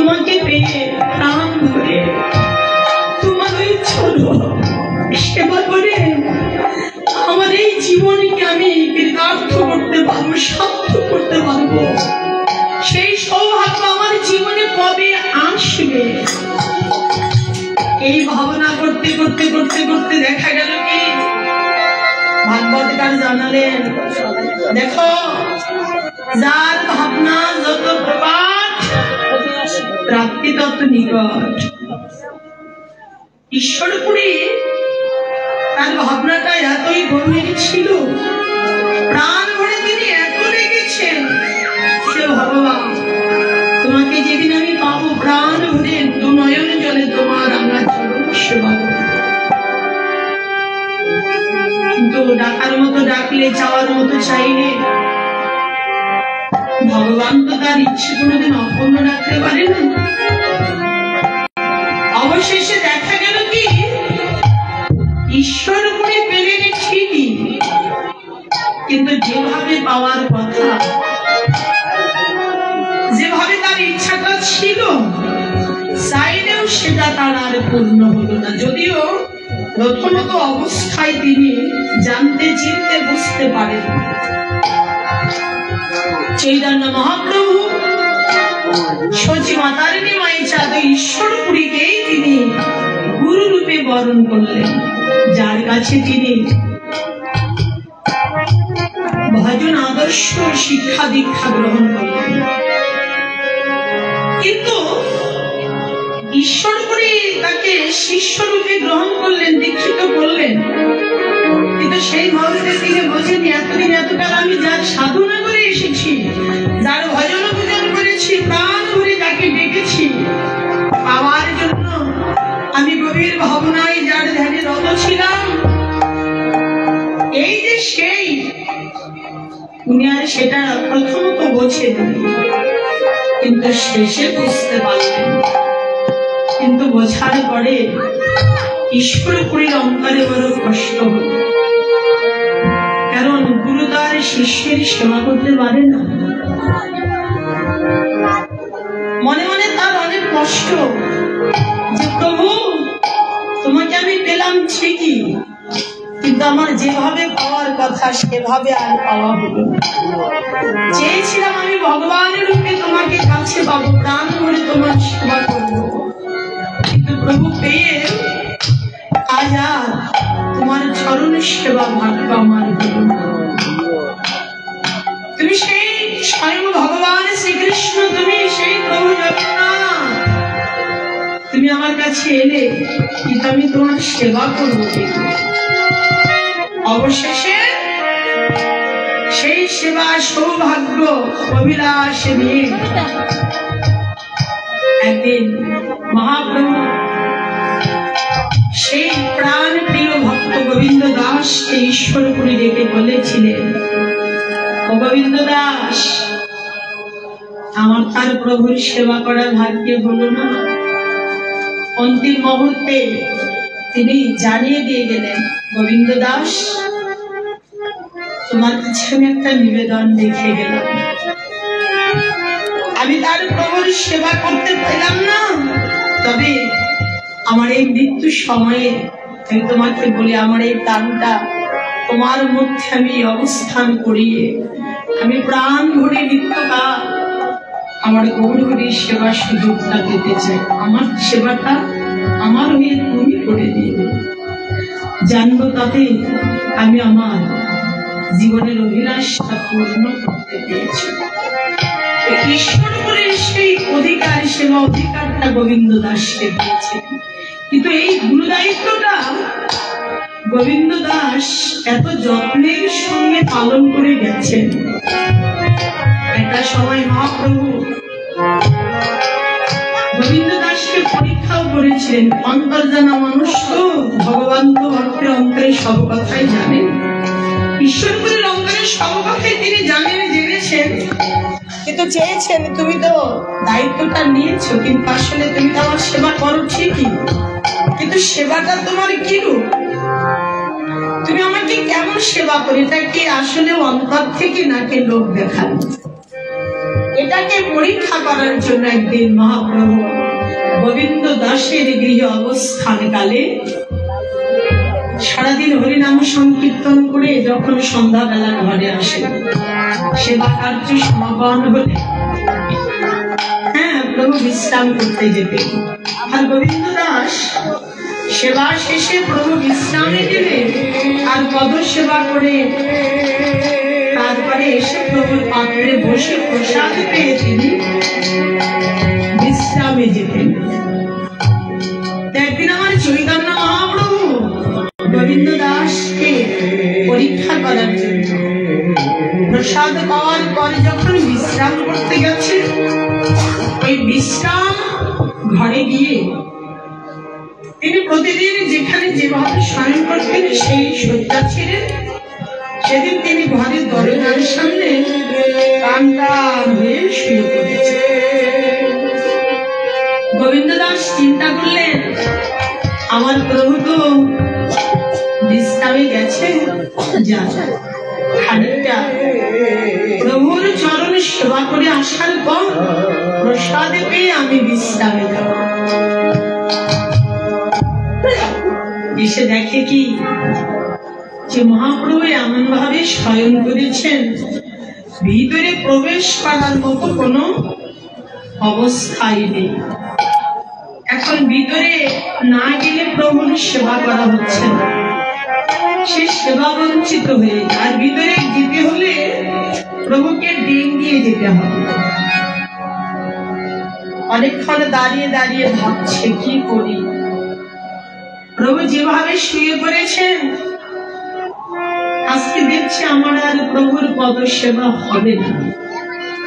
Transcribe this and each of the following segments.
তোমাকে পেয়ে প্রাণ ভরে তোমার ওই ছোট সেবা করে আমার এই জীবনকে আমি কৃতার্থ করতে পারবো, সার্থক করতে পারবো। সেই সৌভাগ্য আমার জীবনে কবে আসবে? এই ভাবনা করতে করতে করতে করতে দেখা গেল কি ভাগবতকার জানালেন, দেখো যার ভাবনা যত প্রকাট প্রাপ্তি তত নিকট। ঈশ্বরপুরে তার ভাবনাটা এতই গভীর ছিল, প্রাণ ভরে তিনি এত লেগেছেন সে ভগবান তোমাকে যেদিন আমি পাবো প্রাণ ভরে দু নয়ন জলে তোমার আমরা চরণ সেবা করব। কিন্তু ডাকার মতো ডাকলে, চাওয়ার মতো চাইলে ভগবান তো তার ইচ্ছে কোনোদিন অপূর্ণ রাখতে পারে না। অবশেষে দেখা গেল কি ঈশ্বর করে পেলেন ঠিকই, কিন্তু যেভাবে পাওয়ার কথা, যেভাবে তার ইচ্ছাটা ছিল, চাইলেও সেটা তার আর পূর্ণ হলো না। যদিও প্রথমত অবস্থায় তিনি জানতে চিনতে বুঝতে পারেন চৈতন্য মহাপ্রভু সচি মাতারিণী মায়ের চাঁদ ঈশ্বরপুরীকেই তিনি গুরু রূপে বরণ করলেন, যার কাছে তিনি ভজন আদর্শ শিক্ষা দীক্ষা গ্রহণ করলেন। কিন্তু ঈশ্বরপুরী তাকে শিষ্য রূপে গ্রহণ করলেন, দীক্ষিত করলেন, কিন্তু সেই মুহূর্তে তিনি বোঝেন এতদিন এতকাল আমি যার সাধনা করে এসেছি, যার ভজন পূজন করেছি, প্রাণ ভরে তাকে ডেকেছি পাওয়ার জন্য, আমি গভীর ভাবনায় যার ধ্যানে রত ছিলাম, এই যে সেই উনি আর সেটা প্রথমত বোঝেন, কিন্তু শেষে বুঝতে পারলেন। কিন্তু বোঝার পরে ঈশ্বরপুরীর অঙ্কারে বড় কষ্ট হল, কারণ গুরু তার শিষ্যের সেবা করতে পারে না। মনে মনে তার অনেক কষ্ট যে প্রভু তোমাকে আমি পেলাম ঠিকই, কিন্তু আমার যেভাবে পাওয়ার কথা সেভাবে আর পাওয়া হলো না। চেয়েছিলাম আমি ভগবানের রূপে তোমাকে কাছে পাবো, প্রাণ ভরে তোমার সেবা করবো, কিন্তু প্রভু পেয়ে আজ আর তোমার চরণ সেবা ভাগ্য আমার হলো না। তুমি সেই স্বয়ং ভগবান শ্রীকৃষ্ণ, তুমি সেই প্রভু জগন্নাথ, তুমি আমার কাছে এলে, কিন্তু আমি তোমার সেবা করবো। অবশেষে সেই সেবা সৌভাগ্য অভিলাষে নিয়ে একদিন মহাপ্রভু সেই প্রাণ প্রিয় ভক্ত গোবিন্দ দাসকে ঈশ্বরপুরী ডেকে বলেছিলেন, ও গোবিন্দ দাস, আমার তার প্রভুর সেবা করার ভাগ্যে হলো না। অন্তিম মুহূর্তে তিনি জানিয়ে দিয়ে গেলেন, গোবিন্দ দাস, তোমার কাছে আমি একটা নিবেদন রেখে গেলাম, আমি তার প্রভুর সেবা করতে পেলাম না, তবে আমার এই মৃত্যু সময়ে আমি তোমাকে বলি, আমার এই প্রাণটা তোমার মধ্যে আমি অবস্থান করিয়ে আমি প্রাণ ভরে নিত্যকাল আমার গৌরহরির সেবা সুযোগটা পেতে চাই। আমার সেবাটা আমার হয়ে তুমি করে দিবে, জানবো তাতে আমি আমার জীবনের অভিলাষটা পূর্ণ করতে পেরেছি। ঈশ্বরের সেই অধিকার, সেবা অধিকারটা গোবিন্দ দাসকে দিয়েছে, কিন্তু এই গুরু দায়িত্বটা গোবিন্দ দাস এত যত্নের সঙ্গে পালন করে গেছেন। একটা সময় মহাপ্রভু গোবিন্দ দাসকে পরীক্ষাও করেছিলেন। অন্তর্জানা মানুষ তো, ভগবান তো অন্তরে অন্তরে সব কথাই জানেন, ঈশ্বরপুরের অন্তরে সব কথাই তিনি জানেন, জেনেছেন, কিন্তু চেয়েছেন তুমি তো দায়িত্বটা নিয়েছো, কিন্তু আসলে তুমি তো আমার সেবা করো ঠিকই, কিন্তু সেবাটা তোমার কি রূপ, তুমি আমাকে কেমন সেবা করো, এটা কি আসলে অন্তর থেকে নাকি লোক দেখানো? এটাকে পরীক্ষা করার জন্য একদিন মহাপ্রভু গোবিন্দ দাসের গৃহে অবস্থান কালে সারাদিন হরিনাম সংকীর্তন করে যখন সন্ধ্যাবেলা ঘরে আসে, সেবা কার্য সমাপন হলে প্রভু বিশ্রাম করতে যেতেন। আর গোবিন্দ দাস সেবা শেষে প্রভু বিশ্রামে গেলে আর পদ সেবা করে তারপরে এসে প্রভুর পাত্রে বসে প্রসাদ পেয়ে তিনি বিশ্রামে যেতেন। একদিন আমার চৈতন্য মহাপ্রভু গোবিন্দ দাসকে পরীক্ষা করার জন্য প্রসাদ পাওয়ার পরে যখন বিশ্রাম করতে গেছে, ওই বিশ্রাম ঘরে গিয়ে তিনি প্রতিদিন যেখানে যেভাবে শয়ন করতেন সেই শয্যা ছিলেন। সেদিন তিনি ঘরের দরজার সামনে টান হয়ে শুয়ে পড়েছে। গোবিন্দ দাস চিন্তা করলেন, আমার প্রভু তো বিশ্রামে গেছে, যা খানিকটা প্রভুর চরণ সেবা করে আসার পর প্রসাদ পেয়ে আমি বিশ্রামে যাব। এসে দেখে কি যে মহাপ্রভু এমন ভাবে শয়ন করেছেন, ভিতরে প্রবেশ করার মতো কোনো অবস্থাই নেই। এখন ভিতরে না গেলে প্রভুর সেবা করা হচ্ছে না, সে সেবা বঞ্চিত হয়ে যায়। আর ভিতরে যেতে হলে প্রভুকে ডিম দিয়ে যেতে হবে। অনেকক্ষণ দাঁড়িয়ে দাঁড়িয়ে ভাবছে কি করি। প্রভু যেভাবে শুয়ে পড়েছেন, আজকে দেখছি আমার আর প্রভুর পদ সেবা হবে না,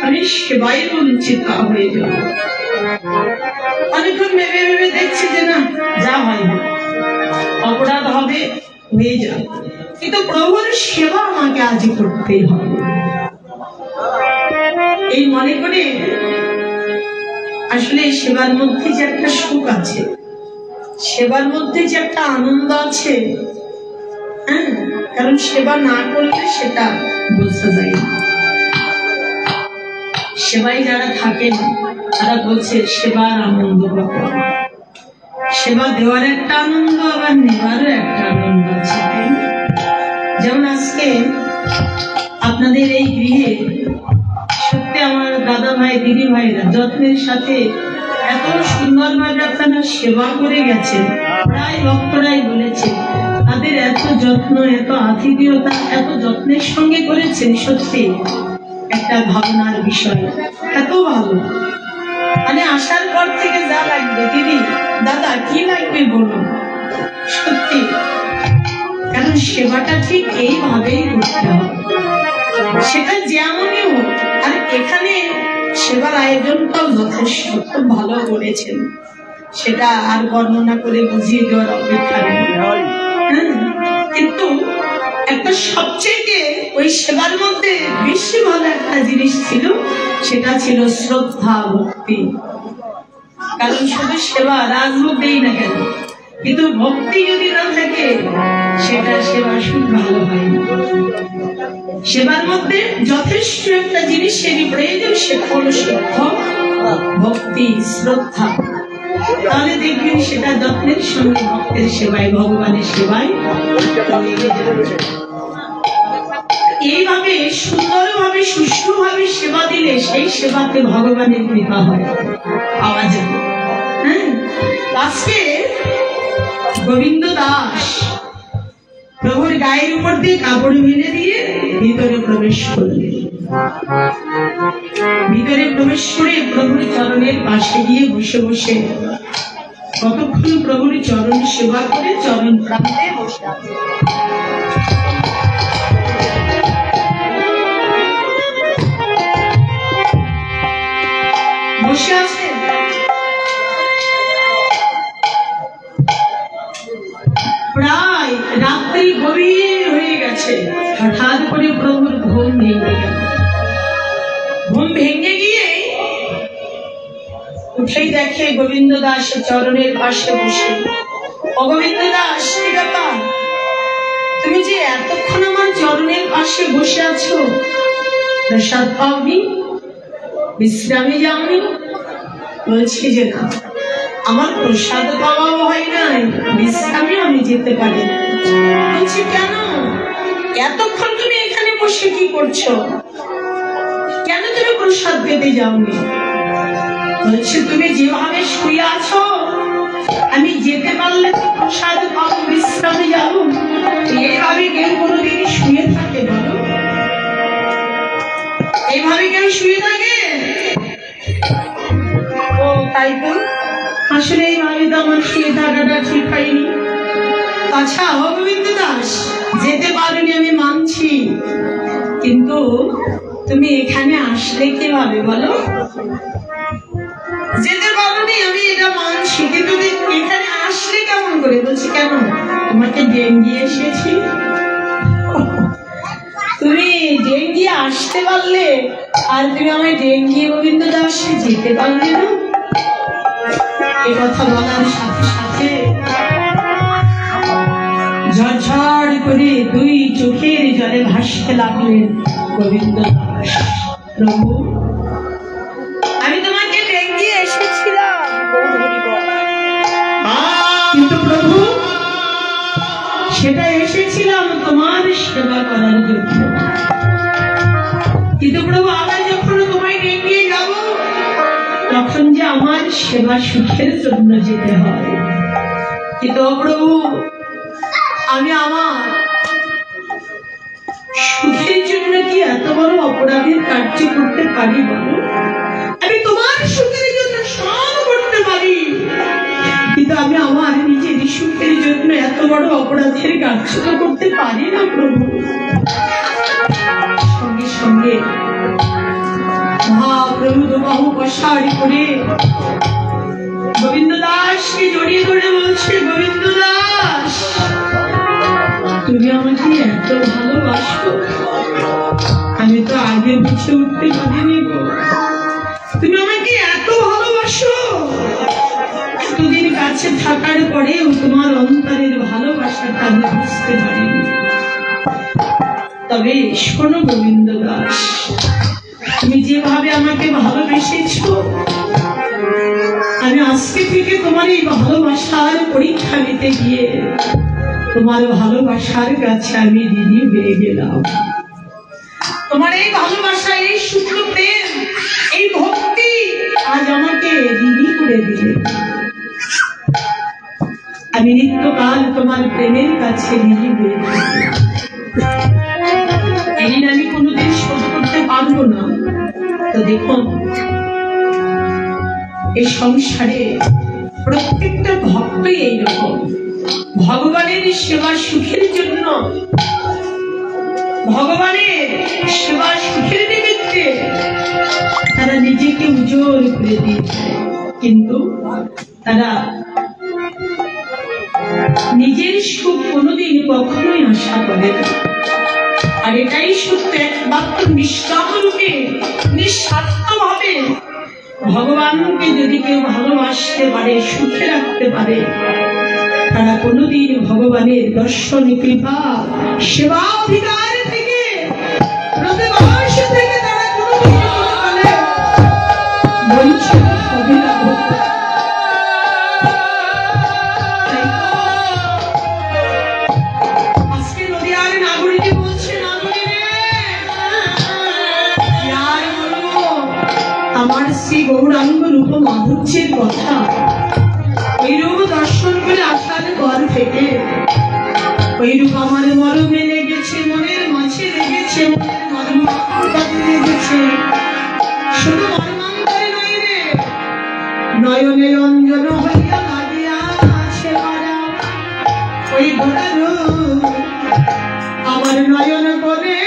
আমি সেবাই বঞ্চিত হয়ে যাব। অনেকক্ষণ ভেবে ভেবে দেখছি যে না, যা হয় না, অপরাধ হবে হয়ে যাবে, কিন্তু প্রভুর সেবা আমাকে আজ করতেই হবে। এই মনে করে আসলে সেবার মধ্যে যে একটা সুখ আছে, সেবার মধ্যে যে একটা আনন্দ আছে, কারণ সেবা না করলে সেটা বোঝা যায় না। সেবায় যারা থাকেন তারা বলছে সেবার আনন্দ কত। সেবা দেওয়ার একটা আনন্দ, আবার নেওয়ারও একটা আনন্দ আছে। যেমন আজকে আপনাদের এই গৃহে সত্যি আমার দাদা ভাই দিদি ভাইরা যত্নের সাথে এত সুন্দরভাবে আপনারা সেবা করে গেছেন। প্রায় ভক্তরাই বলেছে তাদের এত যত্ন, এত আতিথেয়তা, এত যত্নের সঙ্গে করেছেন, সত্যি একটা ভাবনার বিষয়। এত ভালো, মানে আসার পর থেকে যা লাগবে, দিদি দাদা কি লাগবে বলুন, সত্যি। কারণ সেবাটা ঠিক এইভাবেই করতে হবে, সেটা যেমনই হোক। আর এখানে সেবার আয়োজনটাও যথেষ্ট খুব ভালো করেছেন, সেটা আর বর্ণনা করে বুঝিয়ে দেওয়ার অপেক্ষা নেই। কিন্তু একটা সবচেয়ে ওই সেবার মধ্যে বেশি ভালো একটা জিনিস ছিল, সেটা ছিল শ্রদ্ধা ভক্তি। কারণ শুধু সেবা রাজভোগ দেই না কেন, কিন্তু ভক্তি যদি না থাকে সেটা সেবা শুধু ভালো হয় না। সেবার মধ্যে যথেষ্ট একটা জিনিসেরই প্রয়োজন, সেটা হলো শ্রদ্ধা ভক্তি শ্রদ্ধা। তাহলে দেখবেন সেটা যত্নের সঙ্গে ভক্তের সেবায়, ভগবানের সেবায় এইভাবে সুন্দরভাবে সুষ্ঠুভাবে সেবা দিলে সেই সেবাতে ভগবানের কৃপা হয়, পাওয়া যাবে। আজকে গোবিন্দ দাস প্রভুর গায়ের উপর দিয়ে কাপড় মেলে দিয়ে ভিতরে প্রবেশ করলেন। ভিতরে প্রবেশ করে প্রভুর চরণের পাশে গিয়ে বসে বসে কতক্ষণ প্রভুর চরণ সেবা করে চরণ প্রান্তে বসে আছে। বসে আছেন, প্রায় রাত্রি গভীর হয়ে গেছে। হঠাৎ করে প্রভুর ঘুম ভেঙে গেল। ঘুম ভেঙে গিয়ে উঠেই দেখে গোবিন্দ দাস চরণের পাশে বসে। গোবিন্দ দাস, কি ব্যাপার, তুমি যে এতক্ষণ আমার চরণের পাশে বসে আছো, প্রসাদ পাওনি? বিশ্রামে যাওনি? বলছি যে না, আমার প্রসাদ পাওয়াও হয় নাই, বিশ্রামে আমি যেতে পারি। বলছি কেন? এতক্ষণ তুমি এখানে বসে কি করছো? কেন তুমি প্রসাদ পেতে যাওনি? বলছে তুমি যেভাবে শুয়ে আছো, আমি যেতে পারলে তো প্রসাদ পাবো, বিশ্রামে যাবো। এইভাবে কেউ কোনোদিন শুয়ে থাকে বলো? এইভাবে কেউ শুয়ে থাকে? ও তাই তো, আসলে এইভাবে তো আমার শুয়ে থাকাটা ঠিক হয়নি। আচ্ছা গোবিন্দ দাস, যেতে পারোনি আমি মানছি, কিন্তু তুমি এখানে আসলে কিভাবে বলো? যেতে পারোনি আমি এটা মানছি, কিন্তু এখানে আসলে কেমন করে? বলছি কেন, তোমাকে ডেঙ্গিয়ে এসেছি। তুমি ডেঙ্গিয়ে আসতে পারলে, আর তুমি আমায় ডেঙ্গিয়ে গোবিন্দ দাসে যেতে পারলে না। এ কথা বলার সাথে সাথে ঝরঝর করে দুই চোখের জলে ভাসতে লাগলেন গোবিন্দ দাস। প্রভু, আমি তোমাকে ডেঙ্গিয়ে এসেছিলাম, কিন্তু প্রভু সেটা এসেছিলাম তোমার সেবা করার জন্য। কিন্তু প্রভু আবার যখন তোমায় ডেঙ্গিয়ে যাব, তখন যে আমার সেবা সুখের জন্য যেতে হয়। কিন্তু প্রভু, আমি আমার সুখের জন্য কি এত বড় অপরাধের কার্য করতে পারি বলো? আমি তোমার সুখের জন্য সব করতে পারি, কিন্তু আমি আমার নিজের সুখের জন্য এত বড় অপরাধের কার্য করতে পারি না প্রভু। সঙ্গে সঙ্গে মহাপ্রভু বাহু প্রসার করে গোবিন্দ দাসকে জড়িয়ে ধরে বলছে, গোবিন্দ দাস, তুমি আমাকে এত ভালোবাসো, আমি তো আগে বুঝে উঠতে পারিনি গো। তুমি আমাকে এত ভালোবাসো, এতদিন কাছে থাকার পরেও তোমার অন্তরের ভালোবাসাটা আমি বুঝতে পারিনি। তবে শোনো গোবিন্দ দাস, তুমি যেভাবে আমাকে ভালোবেসেছ, আমি আজকে থেকে তোমার এই ভালোবাসার পরীক্ষা নিতে গিয়ে তোমার ভালোবাসার কাছে আমি ঋণী হয়ে গেলাম। তোমার এই ভালোবাসা, এই শুক্র প্রেম, এই ভক্তি আজ আমাকে ঋণী করে দিলে। আমি নিত্যকাল তোমার প্রেমের কাছে ঋণী হয়ে গেলাম। এই ঋণ আমি কোনোদিন শোধ করতে পারবো না। তো দেখুন, এই সংসারে প্রত্যেকটা ভক্তই এইরকম, ভগবানের সেবা সুখের জন্য, ভগবানের সেবা সুখের নিমিত্তে তারা নিজেকে উজ্জ্বল করে দিয়েছে, কিন্তু তারা নিজের সুখ কোনোদিন কখনোই আশা করে না। আর এটাই সত্য, একমাত্র নিষ্কাম রূপে নিঃস্বার্থ ভাবে ভগবানকে যদি কেউ ভালোবাসতে পারে, সুখে রাখতে পারে, তারা কোনোদিন ভগবানের দর্শন, কৃপা, সেবা অধিকার থেকে, প্রতিবাস থেকে তারা কোনোদিন বঞ্চিত হবে না। আজকে নদীয়ার নাগরিকে বলছে, আমার শ্রী গৌরাঙ্গ রূপ মাধুর্যের কথা, ওই রূপ দর্শন করে আসার পর থেকে ওই রূপ আমার মরমে লেগেছে, মনের মাঝে লেগেছে, লেগেছে। শুধু মর্মান্তরে নয় রে, নয়নে রঞ্জন হইয়া লাগিয়া আছে মারা, ওই গোড়া রূপ আমার নয়ন করে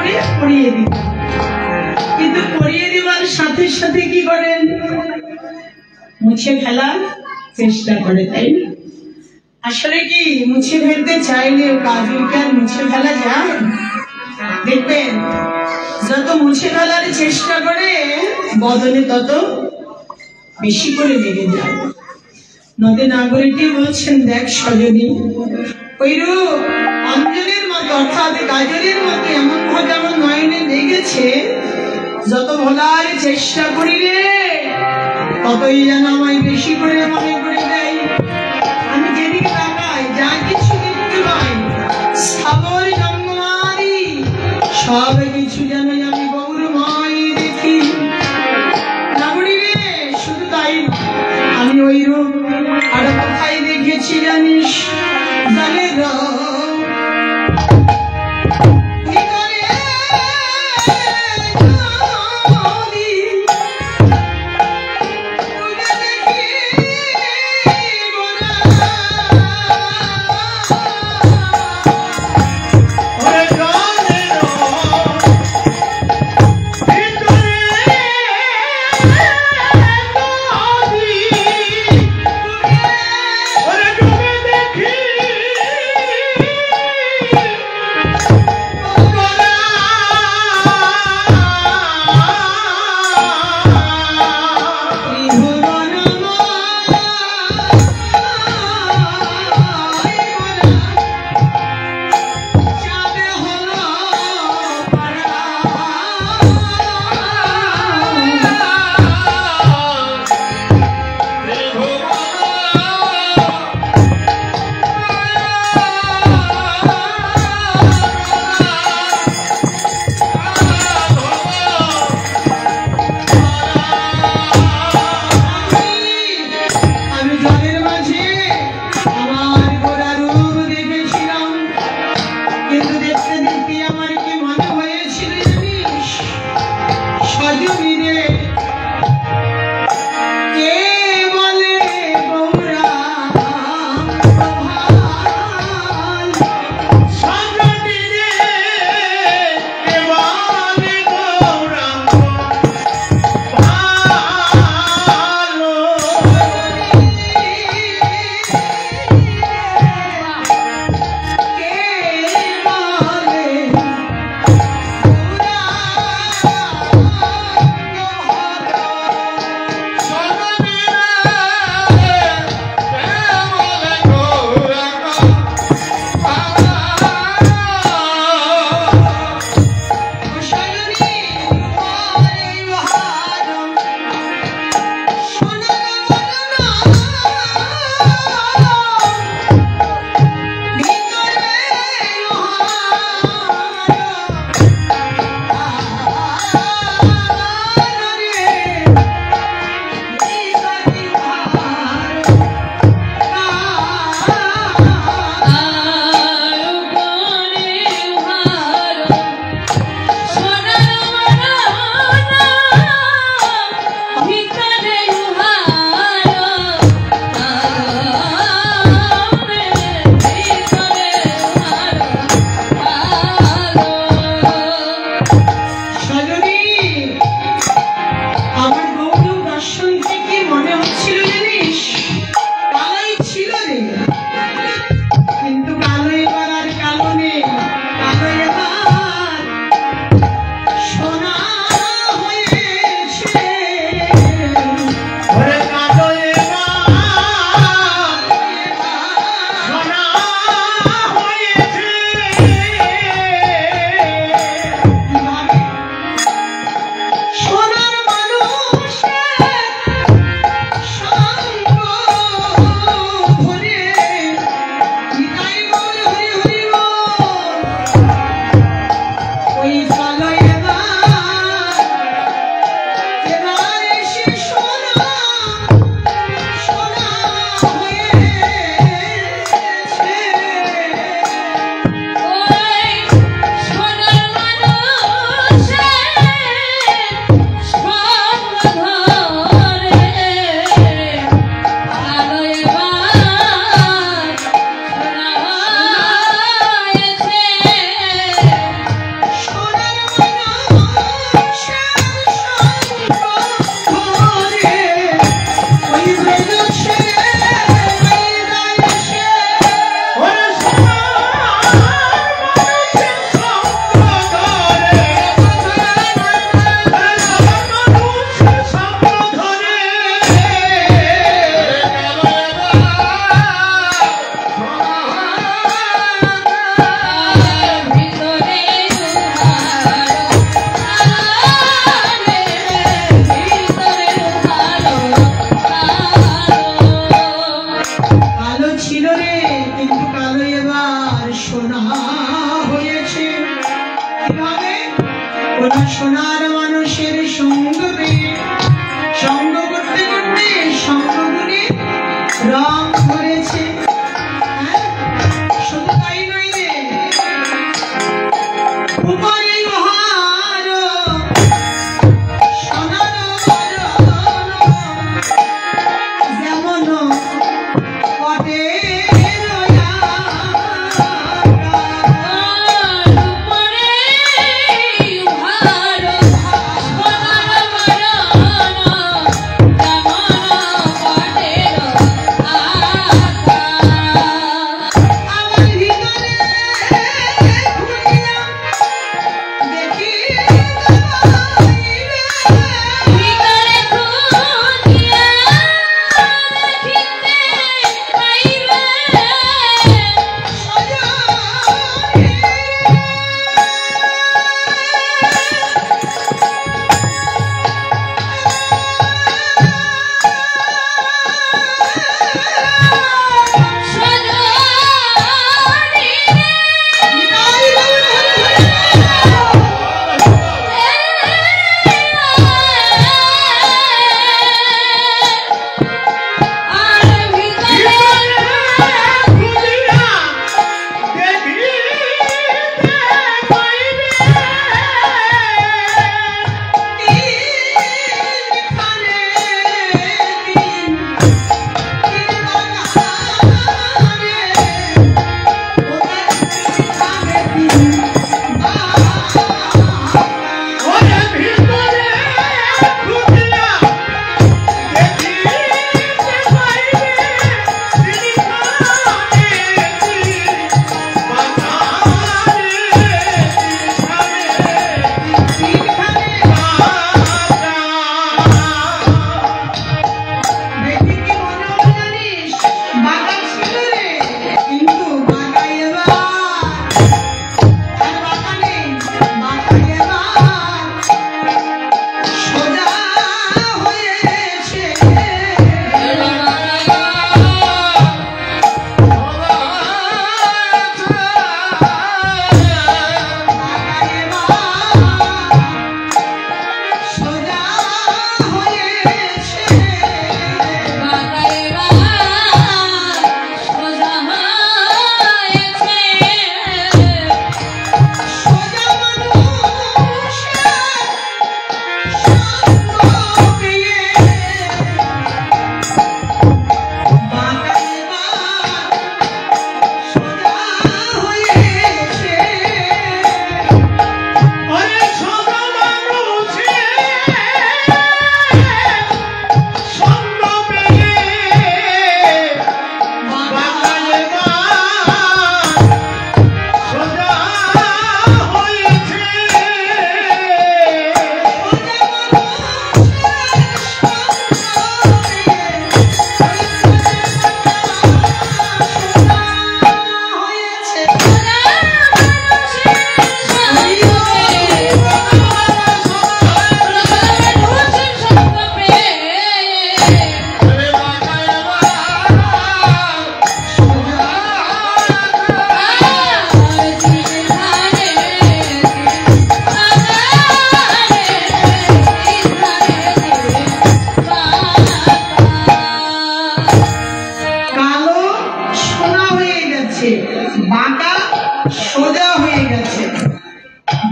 করে পরিয়ে দিতাম, কিন্তু পরিয়ে দেওয়ার সাথে সাথে কি করেন, মুছে ফেলার চেষ্টা করে, তাই না? আসলে কি মুছে ফেলতে চাইলে কাজলকে আর মুছে ফেলা যায়? দেখবেন যত মুছে ফেলার চেষ্টা করে বদনে তত বেশি করে লেগে যায়। নদে নাগরিকটি বলছেন, দেখ সজনী, ওইরূপ অঞ্জনের মতো অর্থাৎ কাজলের মতো এমন ভাবে আমার নয়নে লেগেছে, যত ভোলার চেষ্টা করি রে ততই যেন আমায় বেশি করে মনে করে দেয়। আমি যেদিকে তাকাই যা কিছু দেখতে পাই স্থাবর জঙ্গমারি সব কিছু যেন আমি গৌরময় দেখি। নাগরি রে, শুধু তাই আমি ওই রূপ আর কোথায় দেখেছি জানিস? জানে ওরা সোনার মানুষের সঙ্গ পেয়ে সঙ্গ করতে করতে সঙ্গগুলি রং ধরেছে। শুধু তাই নয় রে, উপরে মহার সোনার যেমন পটে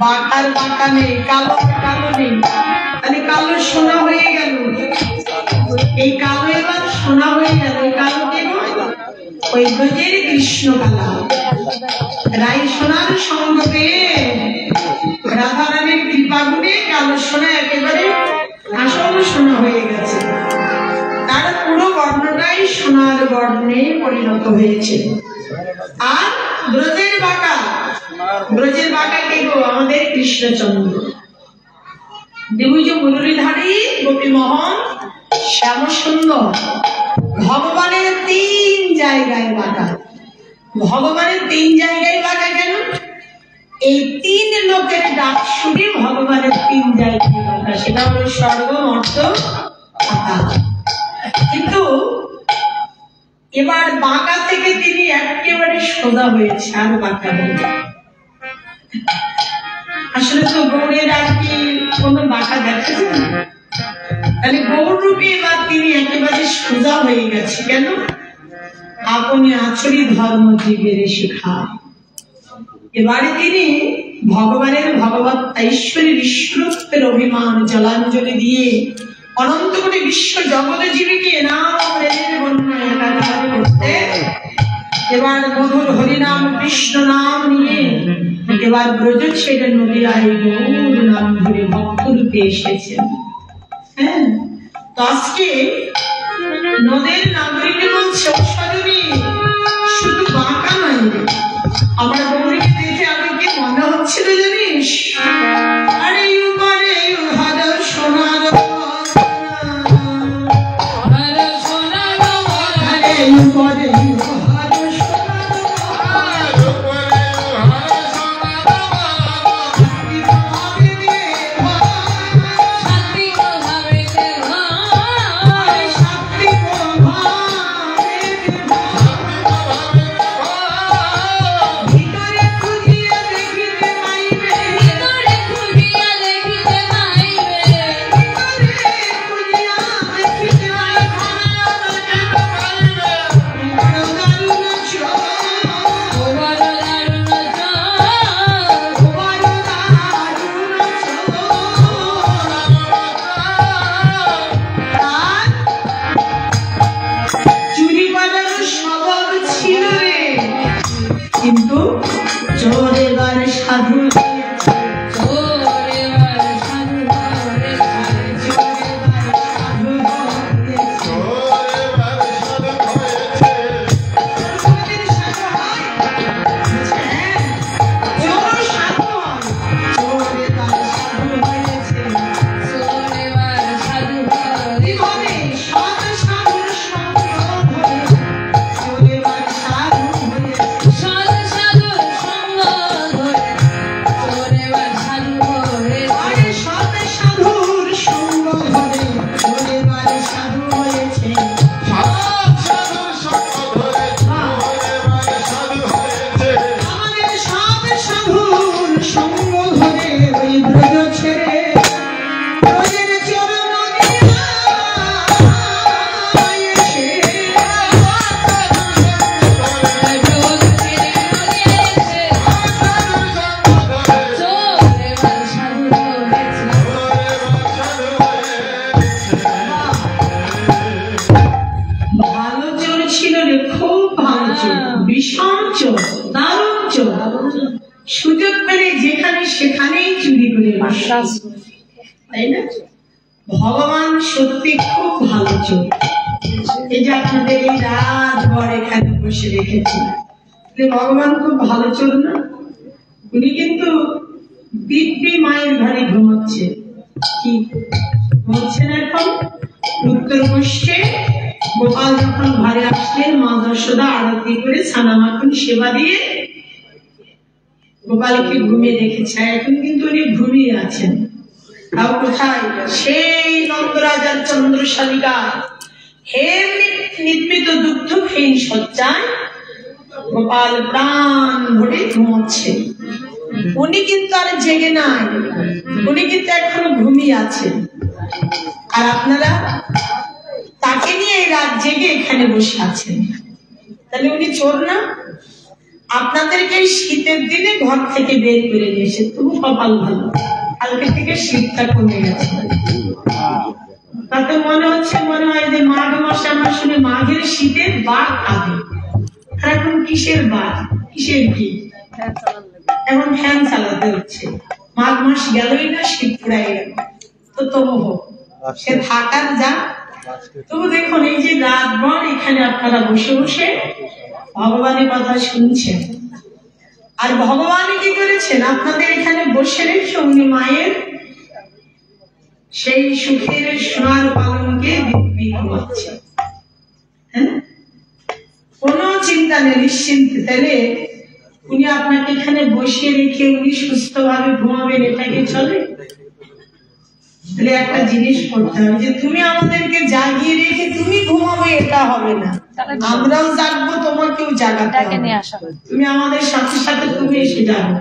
বাঁকার বাঁকা নেই, কালো কালো নেই, তাহলে কালো সোনা হয়ে গেল। এই কালো এবার সোনা হয়ে গেল। ওই কালো কেন? ওই ব্রজের কৃষ্ণ কালা রাই সোনার সঙ্গ পেয়ে রাধা রানীর কৃপা গুণে কালো সোনা একেবারে আসল সোনা হয়ে গেছে। তার পুরো বর্ণটাই সোনার বর্ণে পরিণত হয়েছে। আর ব্রজের বাঁকা, ব্রজের বাঁকা কে গো? আমাদের কৃষ্ণচন্দ্র। দ্বিভুজ মুরলীধারী গোপী মোহন শ্যাম সুন্দর ভগবানের 3 জায়গায় বাঁকা। ভগবানের 3 জায়গায় বাঁকা কেন? এই 3 লোকের ডাক শুনে ভগবানের 3 জায়গায় বাঁকা। সেটা হলো স্বর্গ, মর্ত, পাতাল। কিন্তু এবার বাঁকা থেকে তিনি একেবারে সোজা হয়েছে, আর বাঁকা নেই। আসলে তো গৌরের আর কি কোনো বাঁকা দেখা যায় না। তাহলে গৌর রূপে এবার তিনি একেবারে সোজা হয়ে গেছে। কেন? আপনি আচরি ধর্ম জীবের শেখায়। এবারে তিনি ভগবানের ভগবত ঐশ্বরীর ঈশ্বরত্বের অভিমান জলাঞ্জলি দিয়ে অনন্ত কোটি বিশ্ব জগৎ জীবীকে নাম প্রেমের বন্যায় একাকার করতে এবার মধুর হরিনাম কৃষ্ণ নাম নিয়ে এবার ব্রজ ছেড়ে নদিয়ায় গৌর নাম ধরে ভক্ত রূপে এসেছেন। হ্যাঁ, তো আজকে নদের নাগরিকে বলছে সজনী শুধু বাঁকা নয়, আমার গৌরীকে দেখে আমাকে মনে হচ্ছিল জানিস, আরে উমারে হাজার সোনার আরে উমারে কিন্তু চোরেবার সাধু সুযোগ পেলে যেখানে সেখানেই চুরি করে তাই না? ভগবান সত্যি খুব ভালো চোর। এই যে আপনাদের এই রাত ভর এখানে বসে রেখেছি, ভগবান খুব ভালো চোর না? উনি কিন্তু দিব্যি মায়ের ঘরে ঘুমাচ্ছে। কি ঘুমাচ্ছে না এখন? উত্তর পশ্চিমে গোপাল যখন ঘরে আসলেন, মা যশোদা আরতি করে ছানা মাখন সেবা দিয়ে গোপালকে ঘুমিয়ে রেখেছে। এখন কিন্তু উনি ঘুমিয়ে আছেন। তাও কোথায়? সেই নন্দরাজার চন্দ্রশালিকা হে নির্মিত দুগ্ধহীন শয্যায় গোপাল প্রাণ ভরে ঘুমাচ্ছে। উনি কিন্তু আর জেগে নাই, উনি কিন্তু এখনো ঘুমিয়ে আছেন। আর আপনারা তাকে নিয়ে এই রাত জেগে এখানে বসে আছেন। তাহলে উনি চোর না? আপনাদেরকে এই শীতের দিনে ঘর থেকে বের করে নিয়েছে, তবু কপাল ভালো, কালকে থেকে শীতটা কমে গেছে। তাতে মনে হয় যে মাঘ মাসে আমরা শুনে মাঘের শীতের বাঘ কাঁদে। আর এখন কিসের বাঘ, কিসের কি? এখন ফ্যান চালাতে হচ্ছে। মাঘ মাস গেলই না, শীত পুরাই গেল। তো তবু হোক, সে থাকার যা। তবু দেখুন, এই যে রাত ভর এখানে আপনারা বসে বসে ভগবানের কথা শুনছেন। আর ভগবান কি করেছেন? আপনাদের এখানে বসে রেখে উনি মায়ের সেই সুখের সোনার পালনকে ঘুমাচ্ছেন। হ্যাঁ, কোন চিন্তা নেই, নিশ্চিন্তে। তাহলে উনি আপনাকে এখানে বসিয়ে রেখে উনি সুস্থ ভাবে ঘুমাবেন, এটাকে চলে? তাহলে একটা জিনিস করতে হবে যে তুমি আমাদেরকে জাগিয়ে রেখে তুমি ঘুমাবে, এটা হবে না। আমরাও জাগবো, তোমাকেও জাগাতে হবে। তুমি আমাদের সাথে সাথে তুমি এসে যাবে।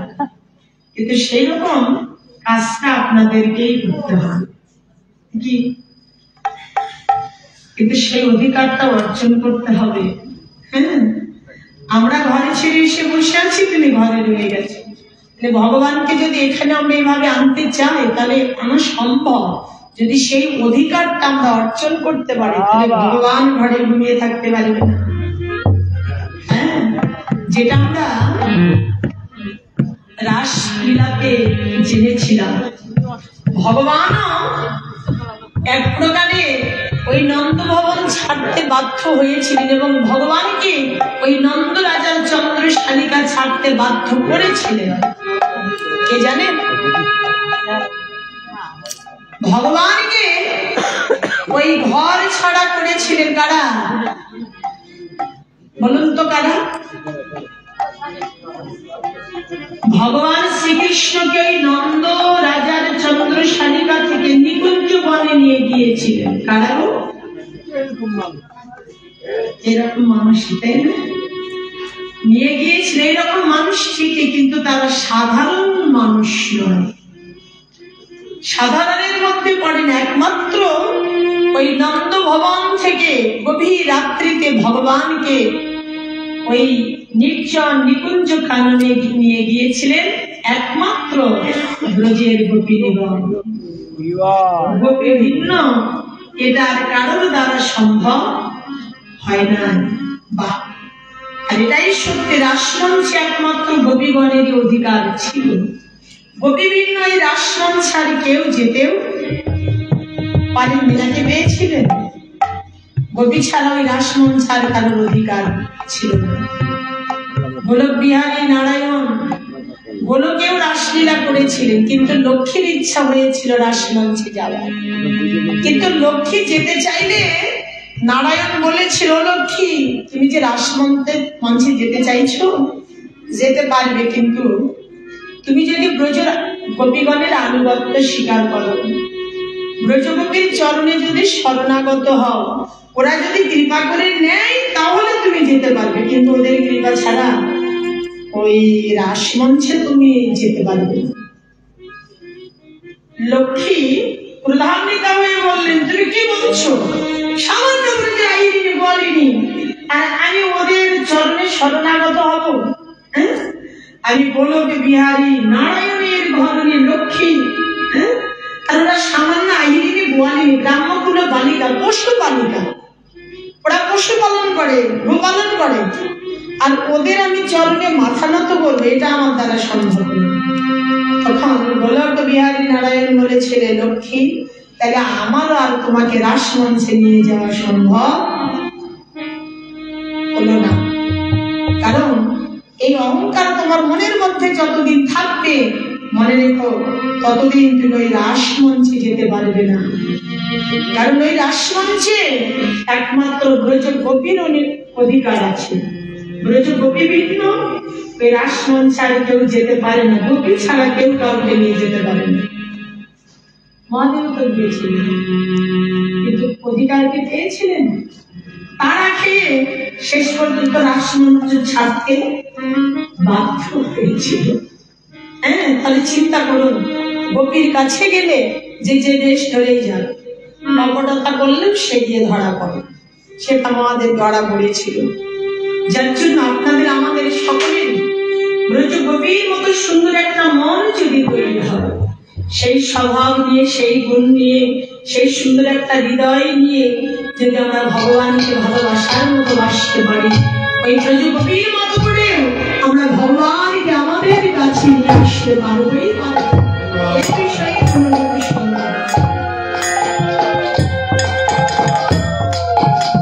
কিন্তু সেই রকম কাজটা আপনাদেরকেই করতে হবে কি, কিন্তু সেই অধিকারটা অর্জন করতে হবে। হ্যাঁ, আমরা ঘরে ছেড়ে এসে বসে আছি, তুমি ঘরে রয়ে গেছো। ভগবানকে যদি এখানে আমরা এইভাবে আনতে চাই তাহলে আনা সম্ভব। যদি সেই অধিকারটা আমরা অর্জন করতে পারি তাহলে ভগবান ঘরে ঘুমিয়ে থাকতে পারবে না। হ্যাঁ, যেটা আমরা রাসলীলাতে জেনেছিলাম, ভগবানও এক প্রকারে ওই নন্দ ভবন ছাড়তে বাধ্য হয়েছিলেন এবং ভগবানকে ওই নন্দ রাজার চন্দ্রশালিকা ছাড়তে বাধ্য করেছিলেন। কে জানেন? ভগবানকে ওই ঘর ছাড়া করেছিলেন কারা? বলুন তো কারা? ভগবান শ্রীকৃষ্ণকে ওই নন্দ রাজার চন্দ্রশালিকা থেকে নিকুঞ্জ বনে নিয়ে গিয়েছিলেন কারা? এরকম মানুষ, তাই না? নিয়ে গিয়েছিল এরকম মানুষ ঠিকই, কিন্তু তারা সাধারণ মানুষ নয়, সাধারণের মধ্যে পড়ে না। একমাত্র ওই নন্দ ভবন থেকে গভীর রাত্রিতে ভগবানকে ওই নির্জন নিকুঞ্জ কাননে নিয়ে গিয়েছিলেন একমাত্র ব্রজের গোপীগণ। গোপী ভিন্ন এটা আর কারোর দ্বারা সম্ভব হয় না। বা আর এটাই সত্যি, রাসমঞ্চে একমাত্র গোপীগণেরই অধিকার ছিল। গোপী ভিন্ন এই রাসমঞ্চে আর কেউ যেতেও পারেন মিনাকে পেয়েছিলেন। গোপী ছাড়া ওই রাসমঞ্চে আর কারোর অধিকার ছিল না। গোলক বিহারী নারায়ণ গোলকেও রাসলীলা করেছিলেন, কিন্তু লক্ষ্মীর ইচ্ছা হয়েছিল রাসমঞ্চে যাওয়ার। কিন্তু লক্ষ্মী যেতে চাইলে নারায়ণ বলেছিল, লক্ষ্মী তুমি যে রাসমঞ্চে যেতে চাইছো যেতে পারবে, কিন্তু তুমি যদি ব্রজ গোপীগণের আনুগত্য স্বীকার করো, ব্রজগোপীর চরণে যদি শরণাগত হও, ওরা যদি কৃপা করে নেয় তাহলে তুমি যেতে পারবে, কিন্তু ওদের কৃপা ছাড়া ওই রাসমঞ্চে তুমি যেতে পারবে। লক্ষ্মী প্রধানিকা হয়ে বললেন, তুমি কি বলছো? সামান্য ব্রজে আইনি বলিনি আর আমি ওদের চরণে শরণাগত হব? আমি গোলক বিহারী নারায়ণের ঘরণী লক্ষ্মী, আর ওরা সামান্য আহিরিনী বোয়ালিনী গ্রাম্যকুল বালিকা, পশু বালিকা, ওরা পশুপালন করে, গোপালন করে, আর ওদের আমি চরণে মাথা নত করবো, এটা আমার দ্বারা সম্ভব নয়। তখন গোলক বিহারী নারায়ণ বলেছিলেন, লক্ষ্মী তাহলে আমারও আর তোমাকে রাসমঞ্চে নিয়ে যাওয়া সম্ভব হলো না, কারণ এই অহংকার তোমার মনের মধ্যে যতদিন থাকবে, মনে রেখো ততদিন তুমি ওই রাসমঞ্চে যেতে পারবে না। কারণ ওই রাসমঞ্চে একমাত্র ব্রজ গোপীর অধিকার আছে। ব্রজ গোপী ভিন্ন ওই রাসমঞ্চে আর কেউ যেতে পারে না। গোপী ছাড়া কেউ কাউকে নিয়ে যেতে পারে না। মহাদেব তো গিয়েছিলেন, কিন্তু অধিকারকে পেয়েছিলেন। তারা খেয়ে শেষ পর্যন্ত রাসমঞ্চ ছাড়তে বাধ্য হয়েছিল। হ্যাঁ, তাহলে চিন্তা করুন, গোপীর কাছে গেলে যে যে দেশ ধরেই যান, অপরতা করলেও সে গিয়ে ধরা পড়ে, সেটা মহাদেব ধরা পড়েছিল। যার জন্য আপনাদের আমাদের সকলের ব্রজ গোপীর মতো সুন্দর একটা মন যদি তৈরি হয়, সেই স্বভাব নিয়ে, সেই গুণ নিয়ে, সেই সুন্দর একটা হৃদয় নিয়ে যদি আমরা ভগবানকে ভালোবাসার মতো বাসতে পারি, ওই ব্রজ গোপীর মতো করে আমরা ভগবানকে আমাদের কাছে নিয়ে আসতে পারবোই পারবো। এই বিষয়ে কোনো সন্দেহ নেই।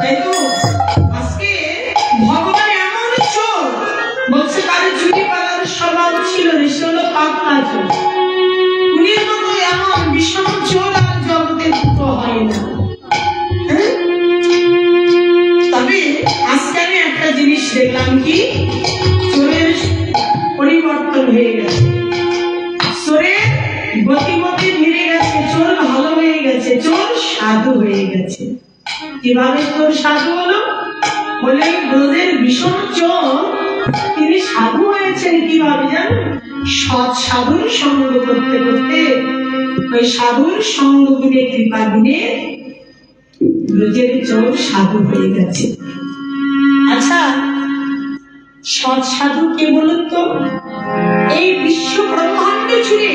তাই তো আজকে ভগবান এমন চোর বলছে, তার চুরি পালার স্বভাব ছিল না, সে হলো পাতলা চোর। উনির মতো এমন বিষম চোর আর জগতে দুটো হয় না। তবে আজকে আমি একটা জিনিস দেখলাম, কি চোরের পরিবর্তন হয়ে গেছে, চোরের গতিমতি ফিরে গেছে, চোর ভালো হয়ে গেছে, চোর সাধু হয়ে গেছে। কিভাবে চোর সাধু হলো? বলে ব্রজের বিষম চোর তিনি সাধু হয়েছেন কিভাবে জানো? সৎ সাধুর সঙ্গ করতে করতে ওই সাধুর সঙ্গ গুণে কৃপা গুণে ব্রজের চোর সাধু হয়ে গেছে। আচ্ছা, সৎ সাধু কে বলুন তো? এই বিশ্ব ব্রহ্মাণ্ড জুড়ে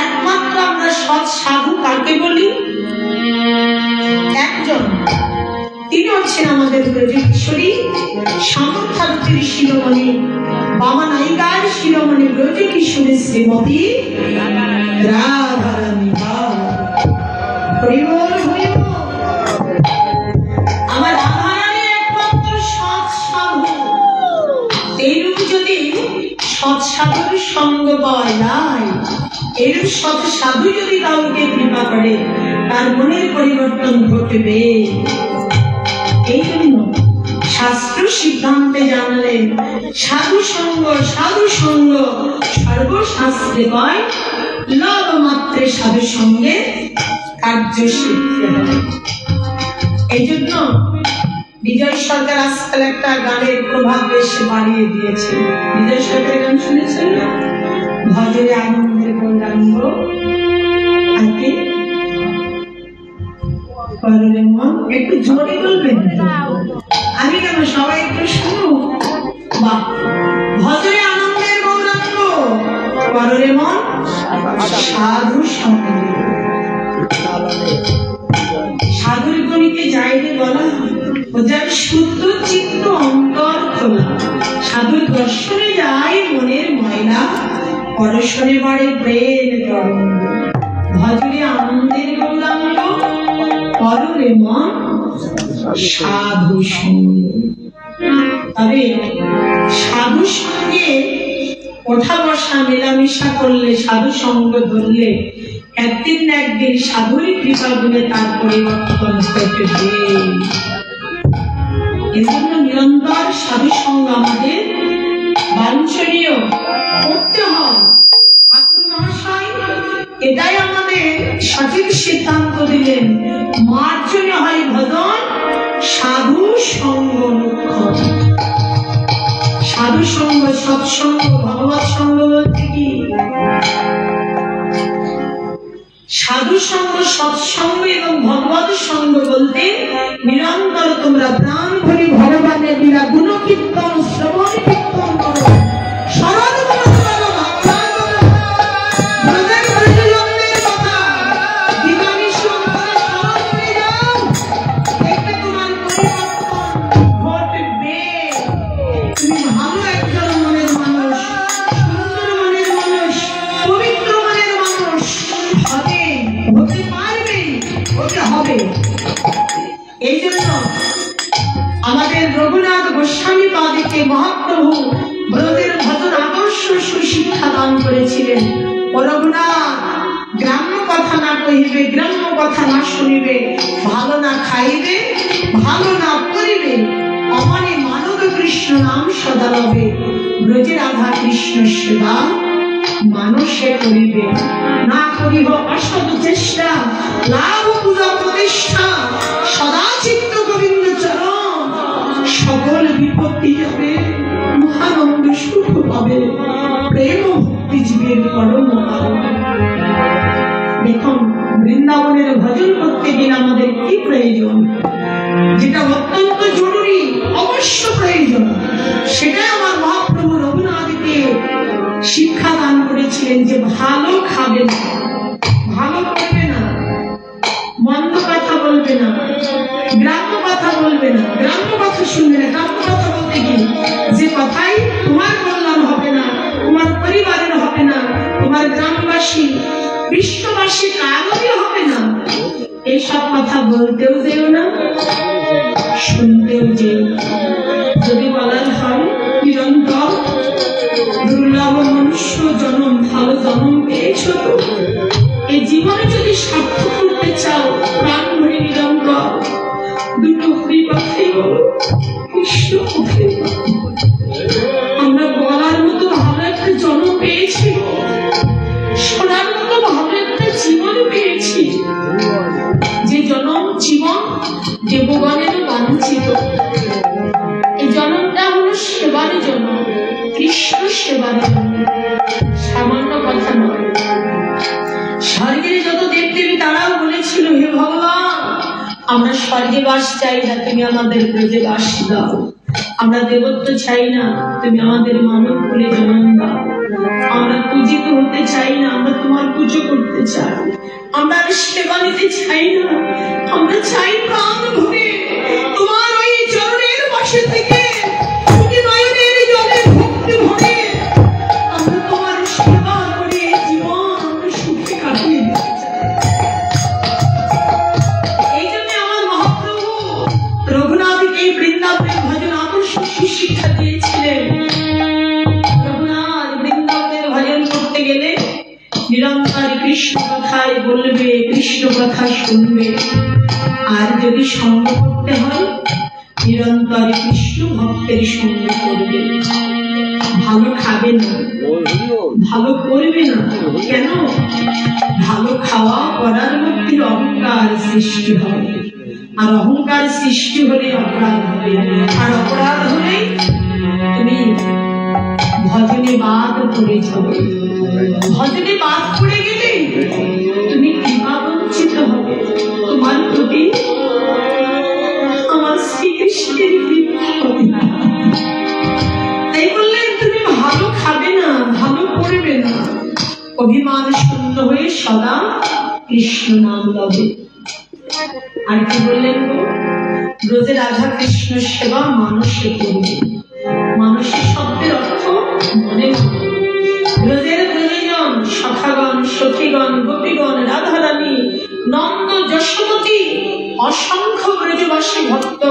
একমাত্র আমরা সৎ সাধু কাকে বলি? একজন, তিনি হচ্ছেন আমাদের ব্রজেশ্বরী সামর্থাবতীর শিরোমণি, বামানায়িকার শিরোমণি ব্রজকিশোরী শ্রীমতী রাধারানী। আমার রাধারানী একমাত্র সৎ সাধু। এইরূপ যদি সৎ সাধুর সঙ্গ পাওয়া যায়, এরূপ সৎ সাধু যদি কাউকে কৃপা করে, তার মনের পরিবর্তন ঘটবে। এই জন্য শাস্ত্র সিদ্ধান্তে জানলেন সাধু সঙ্গ সর্বশাস্ত্রে কয় লব মাত্রে সাধু সঙ্গে কার্য সিদ্ধি হয়। এই জন্য বিজয় সরকার আজকাল একটা গানের প্রভাব বেশ বাড়িয়ে দিয়েছে। বিজয় সরকারের গান শুনেছেন না? ভজরে আনন্দের গৌরাঙ্গ আগে একটু জোরে বলবেন, আমি কেন সবাই একটু শুনো। ভজরে আনন্দের গৌরাঙ্গ করলে মন সাধু সঙ্গে। সাধুর গণিতে যাইলে বলা যার শুদ্ধ চিত্ত অন্তর খোলা, সাধুর দর্শনে যায় মনের ময়লা, পরশনে বাড়ে প্রেম তরঙ্গ। ভজরে আনন্দের গৌরাঙ্গ করলে মন সাধু সঙ্গ। তবে সাধু সঙ্গে ওঠা বসা মেলামেশা করলে, সাধু সঙ্গ ধরলে একদিন না একদিন সাধুর কৃপা বলে তার পরিবর্তন ঘটবে। এজন্য নিরন্তর সাধু সঙ্গ আমাদের বাঞ্ছনীয় করতে হয়। ঠাকুর মহাশয় এটাই আমাদের সঠিক সিদ্ধান্ত দিলেন, মার্জন্য হয় ভজন সাধু সঙ্গ মুখ্য। সাধু সঙ্গ, সৎসঙ্গ, ভগবৎ সঙ্গ বলতে কি? সাধু সঙ্গ, সৎসঙ্গ এবং ভগবৎ সঙ্গ বলতে নিরন্তর তোমরা প্রাণ ভরে ভগবানের লীলা গুণ কীর্তন শ্রবণ কীর্তন করো, স্মরণ করো, এই জন্য আমাদের রঘুনাথ গোস্বামী পাদিকে মহাপ্রভু ব্রজের ভজন আদর্শ সুশিক্ষা দান করেছিলেন। ও রঘুনাথ, গ্রাম্য কথা না কহিবে, গ্রাম্য কথা না শুনিবে, ভালো না খাইবে, ভালো না করিবে, অমানে মানব কৃষ্ণ নাম সদা লবে, ব্রজে রাধা কৃষ্ণ সেবা মানুষে করিবে, না করিব অসৎ চেষ্টা, লাভ পূজা প্রতিষ্ঠা, সদা চিত্ত গোবিন্দ চরণ, সকল বিপত্তি যাবে, মহানন্দ সুখ পাবে, প্রেম ভক্তি জীবের পরম কারণ। দেখুন, বৃন্দাবনের ভজন করতে গেলে আমাদের কি প্রয়োজন, যেটা অত্যন্ত জরুরি, অবশ্য প্রয়োজন, সেটাই আমার মহাপ্রভু রঘুনাথকে শিক্ষা দান করেছিলেন যে ভালো খাবে না, ভালো করবে না, মন্দ কথা বলবে না, গ্রাম্য কথা বলবে না, গ্রাম্য কথা শুনবে না। গ্রাম্য কথা বলতে কি? যে কথাই তোমার কল্যাণ হবে না, তোমার পরিবারের হবে না, তোমার গ্রামবাসী বিশ্ববাসী কারোরই হবে না, এইসব কথা বলতেও যেও না, শুনতেও যেও। যদি বলার হয় নিরন্তর দুর্লভ মনুষ্য জন্ম, ভালো জন্ম পেয়েছ, এই জীবনে যদি সার্থক করতে চাও, প্রাণ ভরে নিরন্তর দুটো হরি কথাই বলো, কৃষ্ণ কথাই বলো। আমরা বলার মতো ভালো একটা জন্ম পেয়েছি, শোনার মতো ভালো একটা জীবন পেয়েছি, যে জনম জীবন দেবগণের বাঞ্ছিত। এই জন্মটা হলো সেবার জন্ম। স্বর্গের যত দেবদেবী তারাও বলেছিল, হে ভগবান, আমরা স্বর্গে বাস চাই না, তুমি আমাদের ব্রজে বাস দাও। আমরা দেবত্ব চাই না, তুমি আমাদের মানব বলে জন্ম দাও। আমরা পূজিত হতে চাই না, আমরা তোমার পুজো করতে চাই। আমরা সেবা নিতে চাই না, আমরা চাই প্রাণ ভরে তোমার ওই চরণের পাশে থেকে নয়নের জলে ভক্তি ভরে আমরা তোমার সেবা করে জীবন আমরা সুখে কাটিয়ে দিতে চাই। এই জন্য আমার মহাপ্রভু রঘুনাথকে বৃন্দাবনের ভজন আদর্শ শিক্ষা দিয়েছিলেন। রঘুনাথ বৃন্দাবনের ভজন করতে গেলে নিরন্তর কৃষ্ণ কথায় বলবে, কৃষ্ণ কথা শুনবে। আর যদি সঙ্গ করতে হয়, নিরন্তর কৃষ্ণ ভক্তের সঙ্গ করবে। ভালো খাবে না, ভালো করবে না। কেন? ভালো খাওয়া করার মধ্যে অহংকার সৃষ্টি হয়, আর অহংকার সৃষ্টি হলে অপরাধ হবে, আর অপরাধ হলে তুমি ভজনে বাদ পড়ে যাবে। ভজনে বাদ পড়ে গেলে তুমি কৃপা বঞ্চিত হবে। তোমার প্রতি আমার শ্রীকৃষ্ণের কৃপা হবে না। তাই বললেন তুমি ভালো খাবে না, ভালো করবে না, অভিমান শূন্য হয়ে সদা কৃষ্ণ নাম লবে। আর কি বললেন গো? ব্রজে রাধা কৃষ্ণ সেবা মানুষে করবে। মানুষের শব্দের অর্থ মনে হবে। ব্রজের ব্রজজন, সখাগণ, সখীগণ, গোপীগণ, রাধারানী, নন্দ, যশোমতী, অসংখ্য ব্রজবাসী ভক্ত,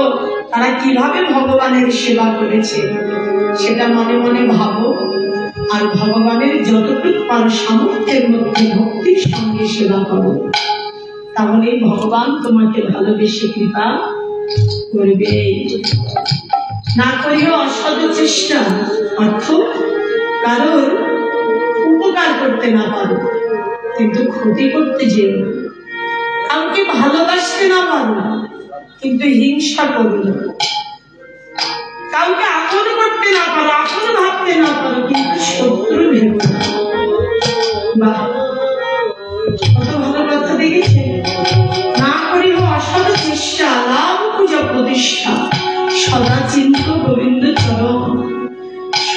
তারা কিভাবে ভগবানের সেবা করেছে সেটা মনে মনে ভাবো। আর ভগবানের যতটুকু পার সামর্থ্যের মধ্যে ভক্তির সঙ্গে সেবা করো, তাহলে ভগবান তোমাকে ভালোবেসে কৃপা করবে। না করিও অসৎ চেষ্টা, অর্থ কারোর উপকার করতে না পারো কিন্তু ক্ষতি করতে যেও না। কাউকে ভালোবাসতে না পারো কিন্তু হিংসা করো না। কাউকে আপন করতে না পারো, আপন ভাবতে না পারো কিন্তু শত্রু ভেবো না। বাহ, কত ভালো কথা দেখেছে। না করিও অসৎ চেষ্টা, লাভ পূজা প্রতিষ্ঠা, সদা চিন্ত গোবিন্দ চরণ,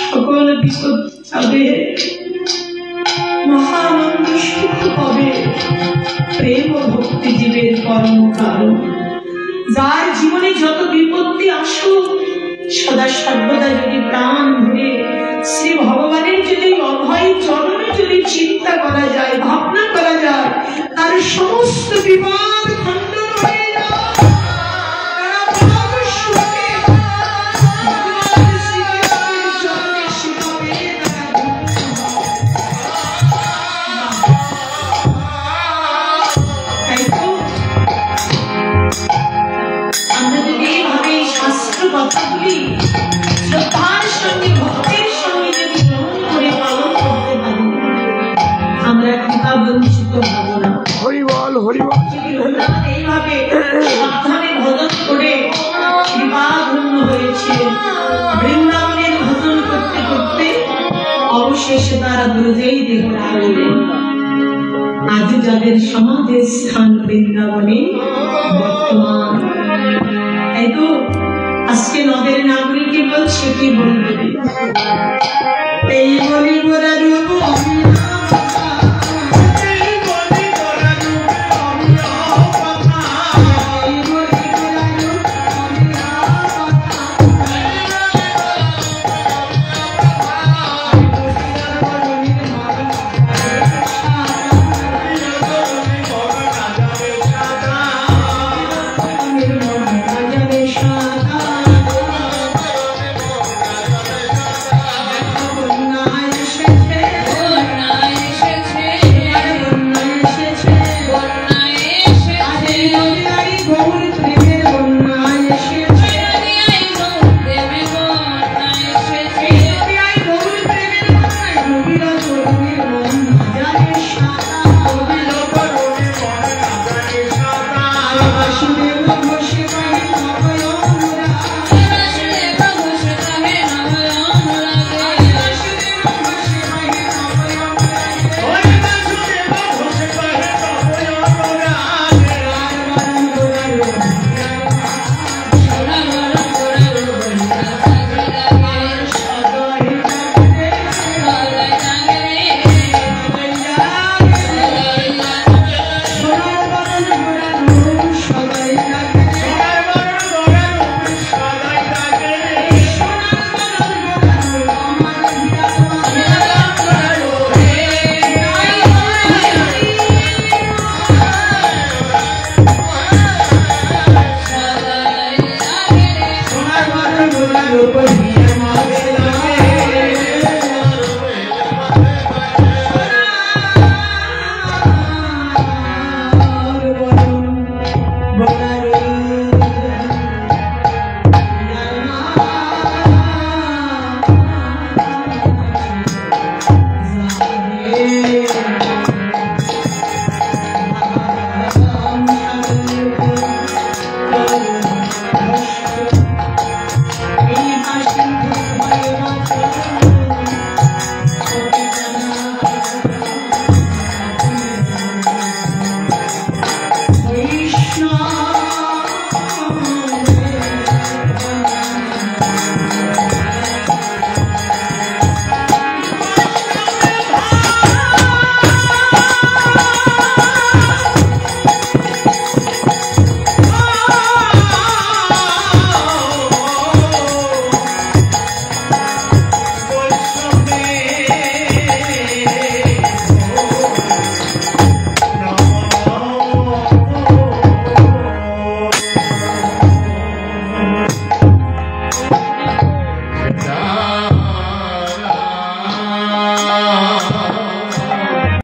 সকল বিপদ যাবে, মহানন্দ সুখ পাবে। প্রেম ও ভক্তি জীবের কর্ম কারণ। যার জীবনে যত বিপত্তি আসুক, সদা সর্বদা যদি প্রাণ ভরে শ্রী ভগবানের যদি অভয় চরণে যদি চিন্তা করা যায়, ভাবনা করা যায়, তার সমস্ত বিপদ খণ্ডন হয়ে যায়। কথাগুলি শ্রদ্ধার সঙ্গে ভক্তির সঙ্গে যদি গ্রহণ করে পালন করতে পারি, আমরা কৃপা বঞ্চিত হব না। হরিবল হরিবল। এইভাবে সাবধানে ভজন করে কৃপা ধন্য হয়েছে। বৃন্দাবনের ভজন করতে করতে অবশেষে তারা ব্রজেই দেহ রাখলেন। আজ যাদের সমাধির স্থান বৃন্দাবনে বর্তমান। তাই তো আজকে নদের নাগরিকে বলছে, কি বলবে? এই বলি